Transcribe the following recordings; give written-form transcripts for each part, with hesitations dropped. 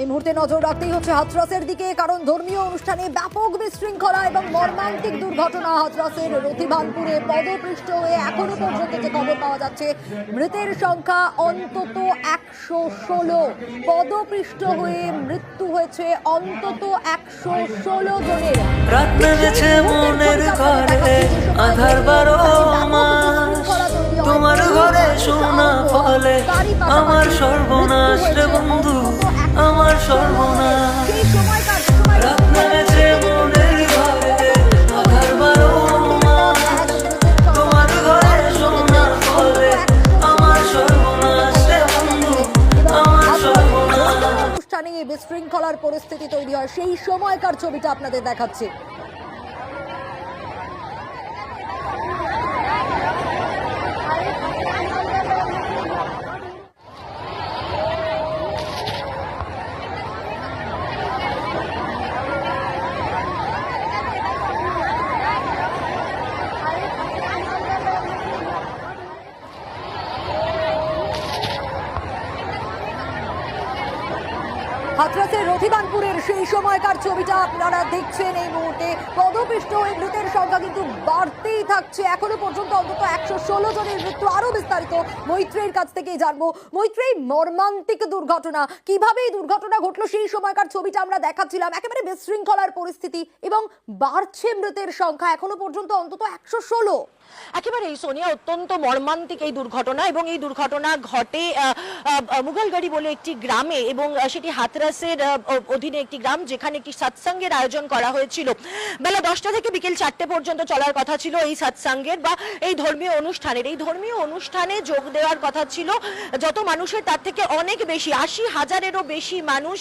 এই মুহূর্তে নজর রাখতেই হচ্ছে হাথরসের দিকে, কারণ ধর্মীয় অনুষ্ঠানে ব্যাপক বিশৃঙ্খলা এবং মর্মান্তিক দুর্ঘটনা। হাথরসের রথিভানপুরে পদপৃষ্ঠ হয়ে এখনো পর্যন্ত যে খবর পাওয়া যাচ্ছে, মৃতের সংখ্যা অন্তত 116। পদপৃষ্ঠ হয়ে মৃত্যু হয়েছে অন্তত 116 জনের। রাত নেমেছে মনের ঘরে, আধার 12 মাস, তোমার ঘরে শোনা ফলে আমার সর্বনাশ রে বন্ধু, আমার সর্বনাশ। রাত নেমেছে মনের ঘরে, আধার 12 মাস, তোমার ঘরে শোনা ফলে আমার সর্বনাশ রে বন্ধু, আমার সর্বনাশ। অনুষ্ঠানে বিশৃঙ্খলার পরিস্থিতি তৈরি হয়, সেই সময়কার ছবিটা আপনাদের দেখাচ্ছে। হাথরসের রথিভানপুরের সেই সময়কার ছবিটা আপনারা দেখছেন এই মুহূর্তে। পদপিষ্ট ওই মৃতের সংখ্যা কিন্তু বাড়তেই থাকছে, এখনো পর্যন্ত অন্তত 116 জনের মৃত্যু। আরো বিস্তারিত মৈত্রের কাছ থেকেই জানবো। মৈত্রেই, মর্মান্তিক দুর্ঘটনা, কিভাবে এই দুর্ঘটনা ঘটলো সেই সময়কার ছবিটা আমরা দেখাচ্ছিলাম। একেবারে বিশৃঙ্খলার পরিস্থিতি এবং বাড়ছে মৃতের সংখ্যা, এখনো পর্যন্ত অন্তত 116। একেবারেই সোনিয়া, অত্যন্ত মর্মান্তিক এই দুর্ঘটনা, এবং এই দুর্ঘটনা ঘটে মুঘলগাড়ি বলে একটি গ্রামে, এবং সেটি হাথরসের অধীনে একটি গ্রাম, যেখানে একটি সৎসঙ্গের আয়োজন করা হয়েছিল। বেলা 10টা থেকে বিকেল 4টে পর্যন্ত চলার কথা ছিল এই সৎসঙ্গের বা এই ধর্মীয় অনুষ্ঠানের। এই ধর্মীয় অনুষ্ঠানে যোগ দেওয়ার কথা ছিল যত মানুষের, তার থেকে অনেক বেশি, 80,000-এরও বেশি মানুষ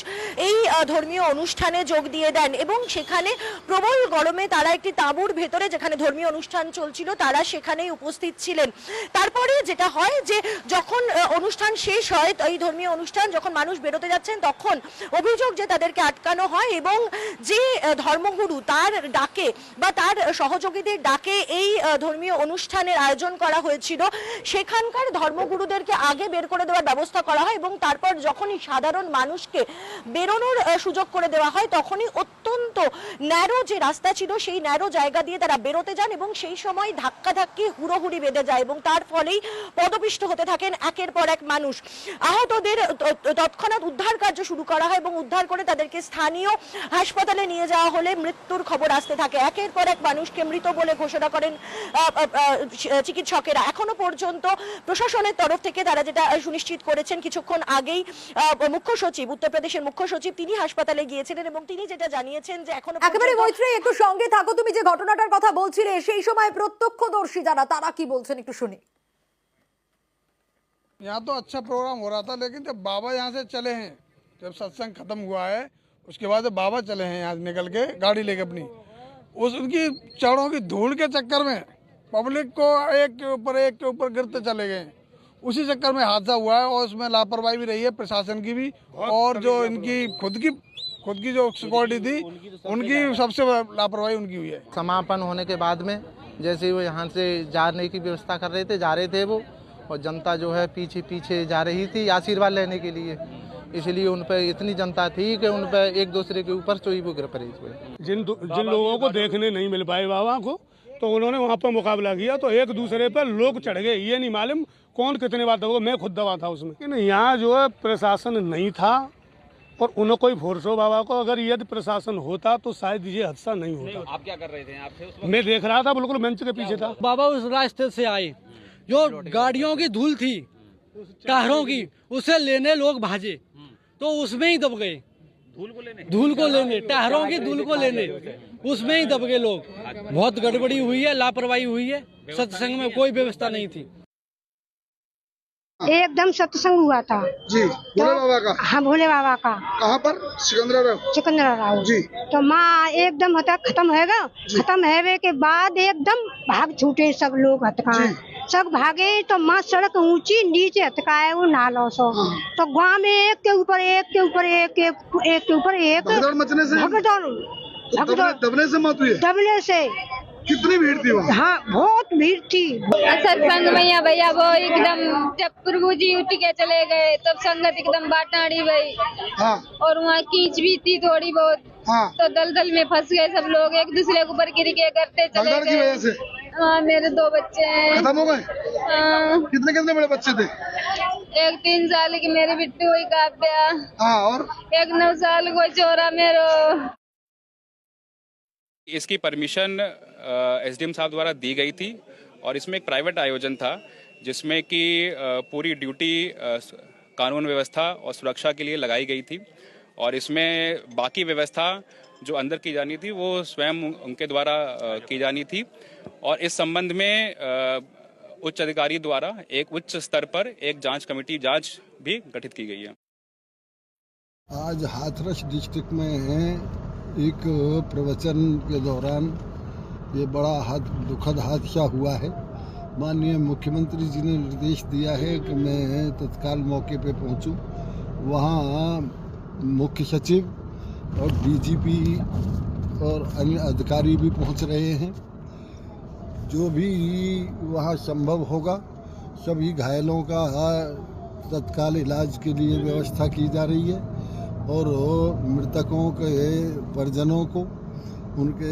এই ধর্মীয় অনুষ্ঠানে যোগ দিয়ে দেন। এবং সেখানে প্রবল গরমে তারা একটি তাঁবুর ভেতরে, যেখানে ধর্মীয় অনুষ্ঠান চলছিল, তারা সেখানেই উপস্থিত ছিলেন। তারপরে যেটা হয় যে যখন অনুষ্ঠান শেষ হয়, এই ধর্মীয় অনুষ্ঠান যখন মানুষ বেরোতে যাচ্ছেন, তখন অভিযোগ যে তাদেরকে আটকানো হয়, এবং যে ধর্মগুরু তার ডাকে বা তার সহযোগীদের ডাকে এই ধর্মীয় অনুষ্ঠানের আয়োজন করা হয়েছিল, সেখানকার ধর্মগুরুদেরকে আগে বের করে দেওয়ার ব্যবস্থা করা হয়, এবং তারপর যখনই সাধারণ মানুষকে বেরোনোর সুযোগ করে দেওয়া হয়, তখনই অত্যন্ত ন্যারো যে রাস্তা ছিল, সেই ন্যারো জায়গা দিয়ে তারা বেরোতে যান, এবং সেই সময় ধাক্কাধাক্কি হুড়োহুড়ি বেঁধে যায়, এবং তার ফলেই পদপিষ্ট হতে থাকেন একের পর এক মানুষ। আহতদের তৎক্ষণাৎ উদ্ধার কার্য শুরু করা হয়, এবং উদ্ধার করে তাদেরকে স্থানীয় হাসপাতালে নিয়ে যাওয়া হলে মৃত্যুর খবর আসতে থাকে। একের পর এক মানুষকে মৃত বলে ঘোষণা করেন চিকিৎসকেরা। এখনো পর্যন্ত প্রশাসনের তরফ থেকে তারা যেটা সুনিশ্চিত করেছেন, কিছুক্ষণ আগেই মুখ্য সচিব, উত্তরপ্রদেশের মুখ্য সচিব, তিনি হাসপাতালে গিয়েছিলেন, এবং তিনি যেটা জানিয়েছেন যে এখনো একেবারে মৈত্রী, একটু সঙ্গে থাকো। তুমি যে ঘটনাটার কথা বলছিলে, সেই সময় প্রত্যক্ষদর্শী যারা, তারা কি বলছেন একটু শুনি। यहाँ तो अच्छा प्रोग्राम हो रहा था, लेकिन जब बाबा यहाँ से चले हैं, जब सत्संग खत्म हुआ है, उसके बाद जब बाबा चले हैं यहाँ निकल के गाड़ी लेके अपनी, उनकी चरणों की धूल के चक्कर में पब्लिक को एक के ऊपर गिरते चले गए। उसी चक्कर में हादसा हुआ है, और उसमें लापरवाही भी रही है प्रशासन की भी, और जो इनकी खुद की जो सिक्योरिटी थी, उनकी सबसे लापरवाही उनकी हुई है। समापन होने के बाद में जैसे वो यहाँ से जाने की व्यवस्था कर रहे थे, जा रहे थे वो, और जनता जो है पीछे पीछे जा रही थी आशीर्वाद लेने के लिए, इसलिए उन पर इतनी जनता थी कि उन पर एक दूसरे के ऊपर चोई वो गिर पड़ी। जिन लोगों को देखने नहीं मिल पाए बाबा को, तो उन्होंने वहाँ पर मुकाबला किया, तो एक दूसरे पर लोग चढ़ गए। ये नहीं मालूम कौन कितने बार दबा, मैं खुद दबा था उसमें। लेकिन यहाँ जो है प्रशासन नहीं था, और उन्हें कोई फोर्स हो बाबा को, अगर यदि प्रशासन होता तो शायद ये हादसा नहीं होता। आप क्या कर रहे थे? आप थे उस वक्त? मैं देख रहा था, बिल्कुल मंच के पीछे था। बाबा उस रास्ते से आए, जो गाड़ियों की धूल थी, टायरों की, उसे लेने लोग भागे, तो उसमें ही दब गए। धूल को लेने टायरों की धूल को लेने, उसमें ही दब गए लोग। बहुत गड़बड़ी हुई है, लापरवाही हुई है, सत्संग में कोई व्यवस्था नहीं थी। एकदम सत्संग हुआ था जी, भोले बाबा का। हाँ, भोले बाबा का। कहाँ पर? सिकंदरा राव जी। तो माँ एकदम होता खत्म होएगा, खत्म होने के बाद एकदम भाग छूटे सब लोग, हथकाए सब भागे, तो माँ सड़क ऊंची, नीचे हथकाए वो नालो सो। तो गाँव में एक के ऊपर एक के ऊपर एक के ऊपर एक भगदड़ मचने से, भगदड़ दबने से मौत हुई है। दबने से कितनी भीड़ थी वहाँ? हाँ बहुत भीड़ थी। सत्संग में या भैया वो एकदम जब प्रभु जी उठ के चले गए तब संगत एकदम बाटाड़ी गई। हाँ और वहाँ कीच भी थी थोड़ी बहुत। हाँ। तो दलदल में फंस गए सब लोग, एक दूसरे के ऊपर गिर के करते चले भगदड़ की गए। वजह से हाँ मेरे 2 बच्चे हैं। खत्म हो गए? हाँ, कितने कितने बड़े बच्चे थे? एक 3 साल की मेरी बिट्टू हुई काव्या, हाँ और एक 9 साल को चोरा मेरो। इसकी परमिशन एसडीएम साहब द्वारा दी गई थी और इसमें एक प्राइवेट आयोजन था जिसमें कि पूरी ड्यूटी कानून व्यवस्था और सुरक्षा के लिए लगाई गई थी और इसमें बाकी व्यवस्था जो अंदर की जानी थी वो स्वयं उनके द्वारा की जानी थी और इस संबंध में उच्च अधिकारी द्वारा एक उच्च स्तर पर एक जांच कमेटी जांच भी गठित की गई है। आज हाथरस डिस्ट्रिक्ट में एक प्रवचन के दौरान ये बड़ा दुखद हादसा हुआ है। माननीय मुख्यमंत्री जी ने निर्देश दिया है कि मैं तत्काल मौके पे पहुंचूं। वहाँ मुख्य सचिव और डीजीपी और अन्य अधिकारी भी पहुंच रहे हैं। जो भी वहाँ संभव होगा सभी घायलों का तत्काल इलाज के लिए व्यवस्था की जा रही है और मृतकों के परिजनों को उनके